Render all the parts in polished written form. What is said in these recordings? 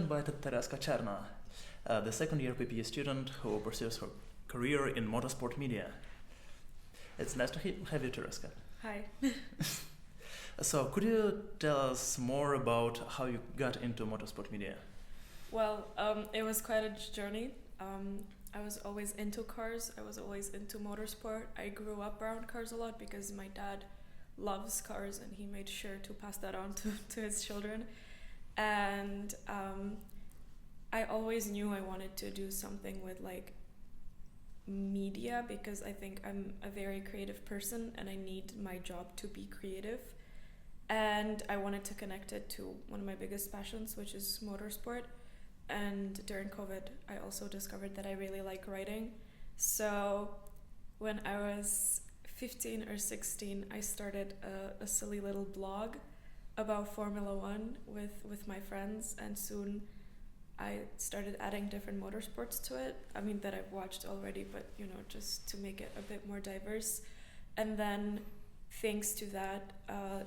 invited Tereza Černá, the second year PPE student who pursues her career in motorsport media. It's nice to have you, Tereza. Hi. So, could you tell us more about how you got into motorsport media? Well, it was quite a journey. I was always into cars. I was always into motorsport. I grew up around cars a lot because my dad loves cars and he made sure to pass that on to his children. And I always knew I wanted to do something with like media because I think I'm a very creative person and I need my job to be creative. And I wanted to connect it to one of my biggest passions, which is motorsport. And during COVID, I also discovered that I really like writing. So when I was 15 or 16, I started a silly little blog about Formula One with my friends, and soon I started adding different motorsports to it. I mean, that I've watched already, but just to make it a bit more diverse. And then thanks to that,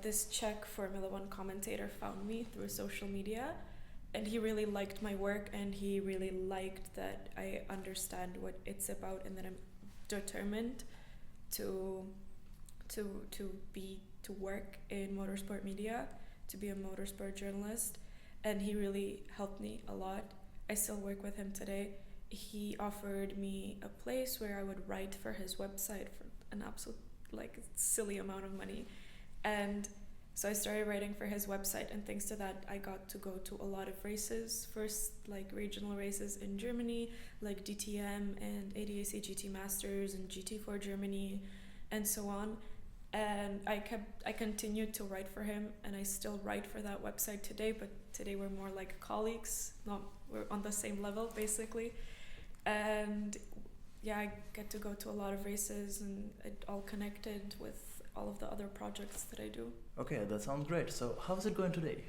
this Czech Formula One commentator found me through social media. And he really liked my work, and he really liked that I understand what it's about, and that I'm determined to work in motorsport media, to be a motorsport journalist. And he really helped me a lot. I still work with him today. He offered me a place where I would write for his website for an absolute silly amount of money, and so I started writing for his website, and thanks to that, I got to go to a lot of races. First, regional races in Germany, like DTM and ADAC GT Masters and GT4 Germany, and so on. And I continued to write for him, and I still write for that website today. But today we're more like colleagues. We're on the same level basically. And yeah, I get to go to a lot of races, and it all connected with all of the other projects that I do. Okay, that sounds great. So how's it going today?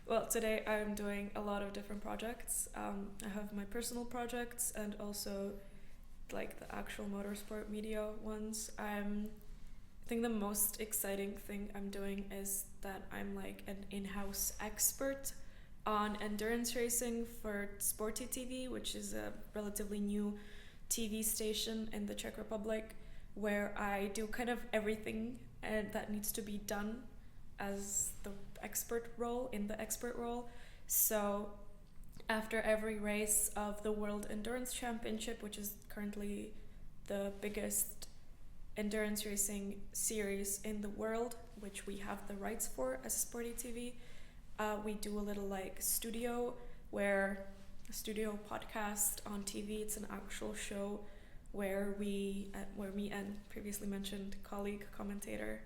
Well, today I'm doing a lot of different projects. I have my personal projects and also the actual motorsport media ones. I think the most exciting thing I'm doing is that I'm an in-house expert on endurance racing for Sporty TV, which is a relatively new TV station in the Czech Republic, where I do kind of everything and that needs to be done as the expert role, in the expert role. So after every race of the World Endurance Championship, which is currently the biggest endurance racing series in the world, which we have the rights for as Sporty TV, we do a little studio podcast on TV. It's an actual show where me and previously mentioned colleague commentator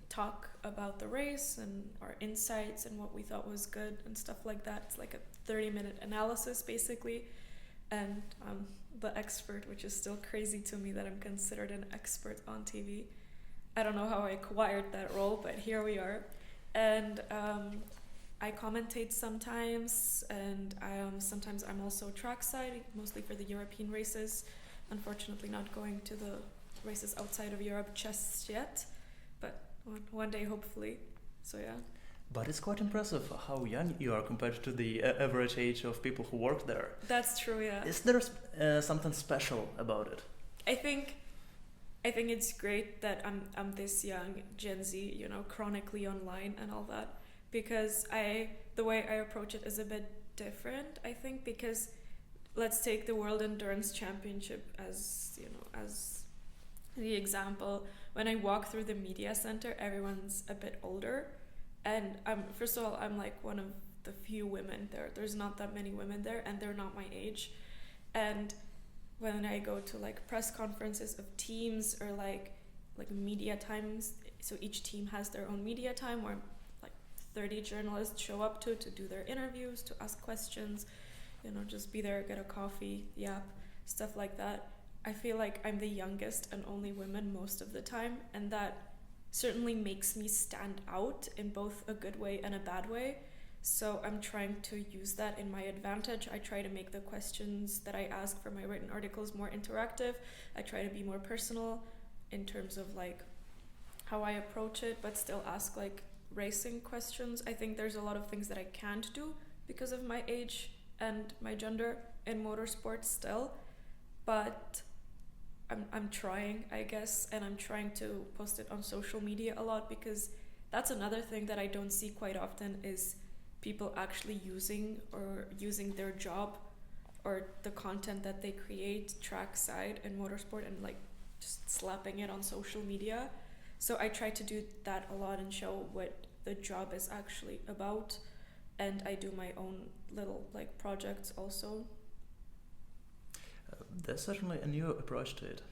talk about the race and our insights and what we thought was good and stuff like that. It's like a 30-minute analysis basically, and I'm the expert, which is still crazy to me that I'm considered an expert on TV. I don't know how I acquired that role, but here we are. And I commentate sometimes, and sometimes I'm also trackside, mostly for the European races. Unfortunately, not going to the races outside of Europe just yet, but one day hopefully. So yeah. But it's quite impressive how young you are compared to the average age of people who work there. That's true, yeah. Is there something special about it? I think it's great that I'm this young Gen Z, chronically online and all that. Because the way I approach it is a bit different, I think, because let's take the World Endurance Championship as the example. When I walk through the media center, everyone's a bit older, and first of all, I'm one of the few women there. There's not that many women there, and they're not my age. And when I go to press conferences of teams or media times, so each team has their own media time where 30 journalists show up to do their interviews, to ask questions, just be there, get a coffee, yap, stuff like that. I feel like I'm the youngest and only woman most of the time, and that certainly makes me stand out in both a good way and a bad way. So I'm trying to use that in my advantage. I try to make the questions that I ask for my written articles more interactive. I try to be more personal in terms of how I approach it, but still ask racing questions, I think there's a lot of things that I can't do because of my age and my gender in motorsport still, but I'm trying, I guess, and I'm trying to post it on social media a lot, because that's another thing that I don't see quite often, is people actually using their job or the content that they create trackside in motorsport and like just slapping it on social media. So I try to do that a lot and show what the job is actually about, and I do my own little like projects also. There's certainly a new approach to it.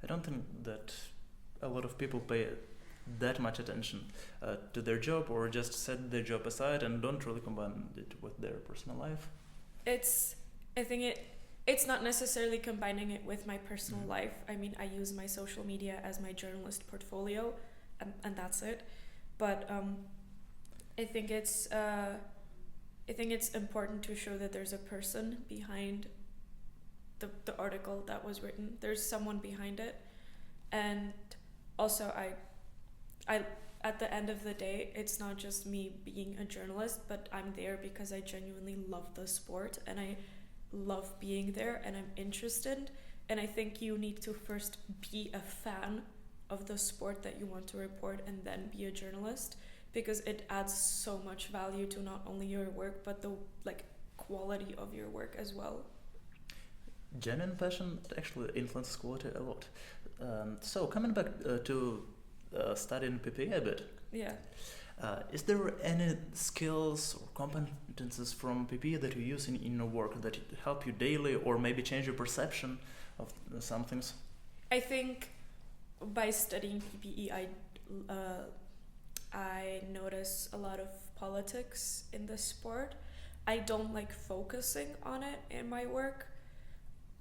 I don't think that a lot of people pay that much attention to their job, or just set their job aside and don't really combine it with their personal life. I think it's not necessarily combining it with my personal life. I mean, I use my social media as my journalist portfolio, and that's it. But I think it's important to show that there's a person behind the article that was written. There's someone behind it, and also I at the end of the day, it's not just me being a journalist, but I'm there because I genuinely love the sport and I love being there and I'm interested. And I think you need to first be a fan of the sport that you want to report and then be a journalist, because it adds so much value to not only your work but the like quality of your work as well. Genuine passion actually influences quality a lot. So coming back to studying PPE a bit. Yeah. Is there any skills or competences from PPE that you use in your work that help you daily, or maybe change your perception of some things? I think by studying PPE, I notice a lot of politics in the sport. I don't like focusing on it in my work,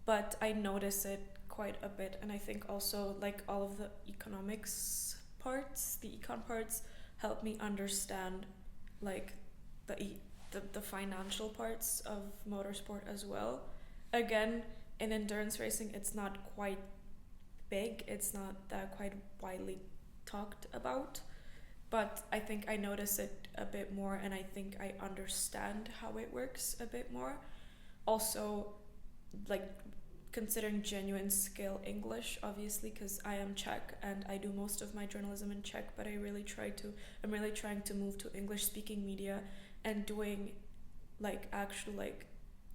but I notice it quite a bit. And I think also like all of the economics parts, the econ parts, help me understand like the financial parts of motorsport as well. Again, in endurance racing, it's not quite big, it's not that quite widely talked about, but I think I notice it a bit more, and I think I understand how it works a bit more. Also, like considering genuine skill English, obviously, because I am Czech and I do most of my journalism in Czech, but I'm really trying to move to English speaking media, and doing like actual like,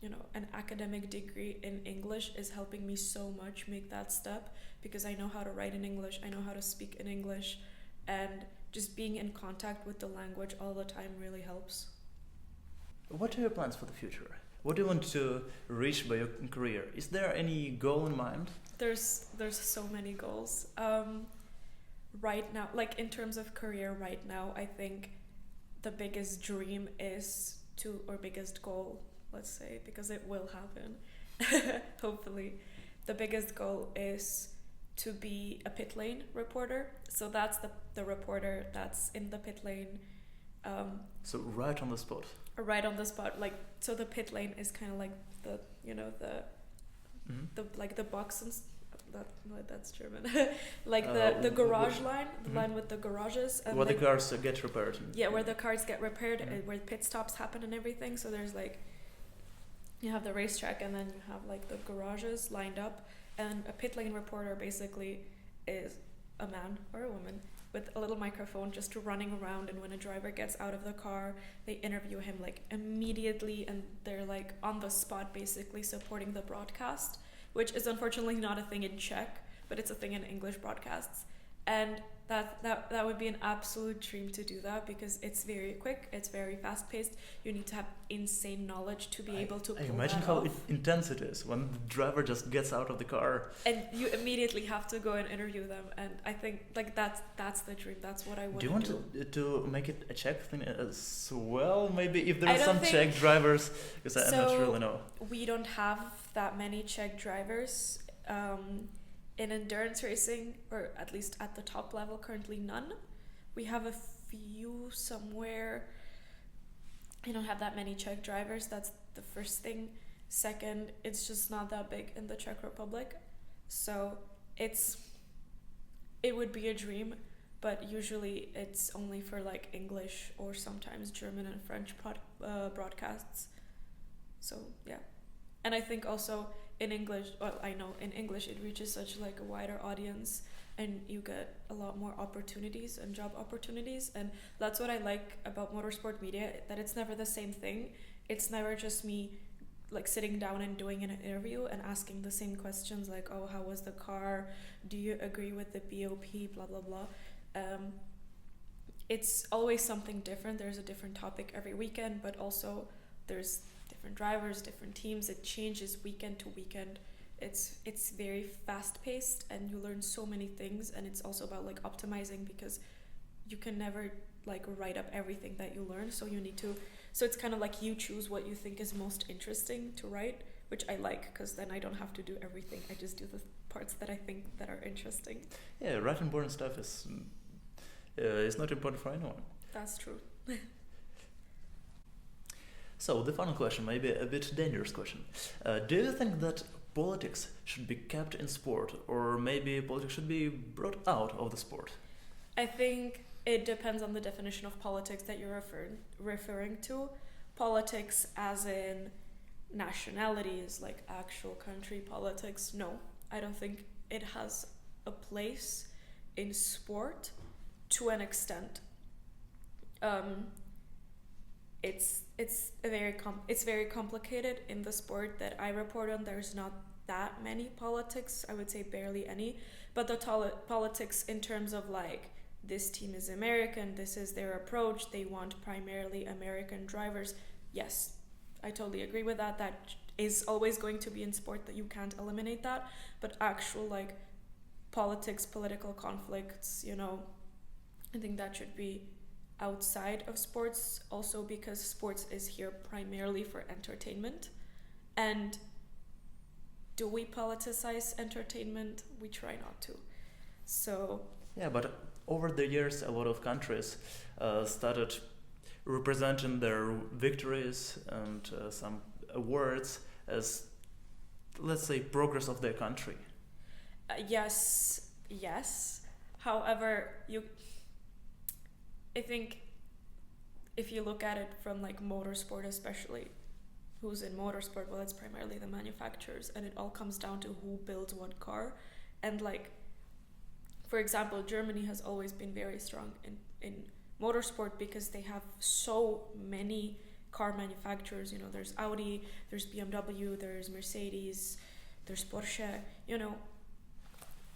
you know, an academic degree in English is helping me so much make that step, because I know how to write in English, I know how to speak in English, and just being in contact with the language all the time really helps. What are your plans for the future? What do you want to reach by your career? Is there any goal in mind? There's so many goals. Right now, like in terms of career right now, I think the biggest dream is to, or biggest goal, let's say, because it will happen, hopefully, the biggest goal is to be a pit lane reporter. So that's the reporter that's in the pit lane. So right on the spot. Right on the spot, like, so the pit lane is kind of like the, you know, the like the box and that's German. Like the garage line, the line with the garages, and where the cars get repaired. Yeah, where the cars get repaired, where pit stops happen and everything. So there's like, you have the racetrack, and then you have like the garages lined up, and a pit lane reporter basically is a man or a woman with a little microphone just running around, and when a driver gets out of the car, they interview him like immediately, and they're like on the spot basically supporting the broadcast, which is unfortunately not a thing in Czech, but it's a thing in English broadcasts. And that would be an absolute dream to do that, because it's very quick, it's very fast paced. You need to have insane knowledge to be able to pull that off. Imagine how intense it is when the driver just gets out of the car. And you immediately have to go and interview them. And I think like that's the dream. That's what I want to do. Do you want to make it a Czech thing as well? Maybe if there are some Czech drivers, because I'm not really know. We don't have that many Czech drivers. In endurance racing, or at least at the top level, currently none. We have a few somewhere. I don't have that many Czech drivers, that's the first thing. Second, it's just not that big in the Czech Republic. So it would be a dream, but usually it's only for like English or sometimes German and French broadcasts. So yeah, and I think also in English, well, I know in English it reaches such like a wider audience, and you get a lot more opportunities and job opportunities, and that's what I like about motorsport media, that it's never the same thing. It's never just me like sitting down and doing an interview and asking the same questions like, oh, how was the car? Do you agree with the BOP? Blah, blah, blah. It's always something different. There's a different topic every weekend, but also there's different drivers, different teams. It changes weekend to weekend. It's very fast paced, and you learn so many things, and it's also about like optimizing, because you can never like write up everything that you learn, so you need to, so it's kind of like you choose what you think is most interesting to write, which I like, because then I don't have to do everything. I just do the parts that I think that are interesting. Yeah, writing boring stuff is not important for anyone. That's true. So the final question, maybe a bit dangerous question. Do you think that politics should be kept in sport, or maybe politics should be brought out of the sport? I think it depends on the definition of politics that you're referring to. Politics as in nationalities, like actual country politics, no. I don't think it has a place in sport to an extent. It's very complicated in the sport that I report on. There's not that many politics, I would say barely any, but the politics in terms of like, this team is American, this is their approach, they want primarily American drivers. Yes, I totally agree with that. That is always going to be in sport, that you can't eliminate that. But actual like politics, political conflicts, you know, I think that should be outside of sports, also because sports is here primarily for entertainment. And do we politicize entertainment? We try not to. So yeah, but over the years a lot of countries started representing their victories and some awards as, let's say, progress of their country. Yes. However, I think if you look at it from like motorsport, especially, who's in motorsport? Well, it's primarily the manufacturers, and it all comes down to who builds what car. And like, for example, Germany has always been very strong in motorsport because they have so many car manufacturers. You know, there's Audi, there's BMW, there's Mercedes, there's Porsche, you know,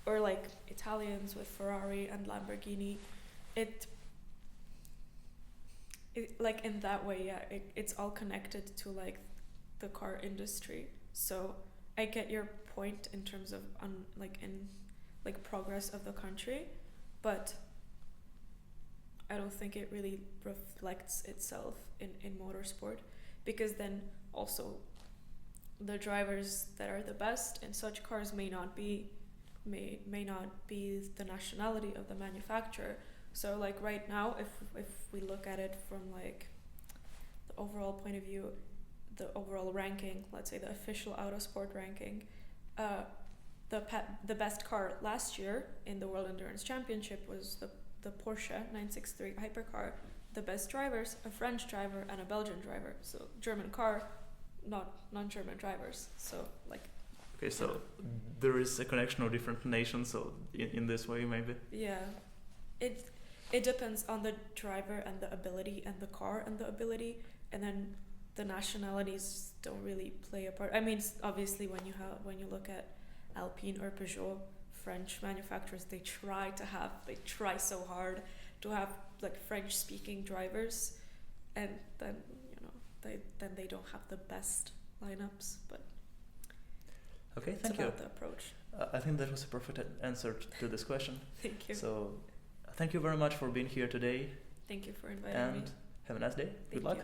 or like Italians with Ferrari and Lamborghini. It like in that way, yeah, it's all connected to like the car industry. So I get your point in terms of progress of the country, but I don't think it really reflects itself in motorsport, because then also the drivers that are the best in such cars may not be the nationality of the manufacturer. So like right now, if we look at it from like the overall point of view, the overall ranking, let's say the official Autosport ranking, the best car last year in the World Endurance Championship was the Porsche 963 hypercar. The best drivers, a French driver and a Belgian driver. So German car, not non-German drivers. So like. Okay, so there is a connection of different nations. So in this way, maybe. Yeah, it depends on the driver and the ability, and the car and the ability, and then the nationalities don't really play a part. I mean, obviously when you look at Alpine or Peugeot, French manufacturers, they try so hard to have like French speaking drivers, and then they don't have the best lineups. But okay, thank you. It's about the approach. I think that was a perfect answer to this question. Thank you. So thank you very much for being here today. Thank you for inviting me. And have a nice day. Good luck. You.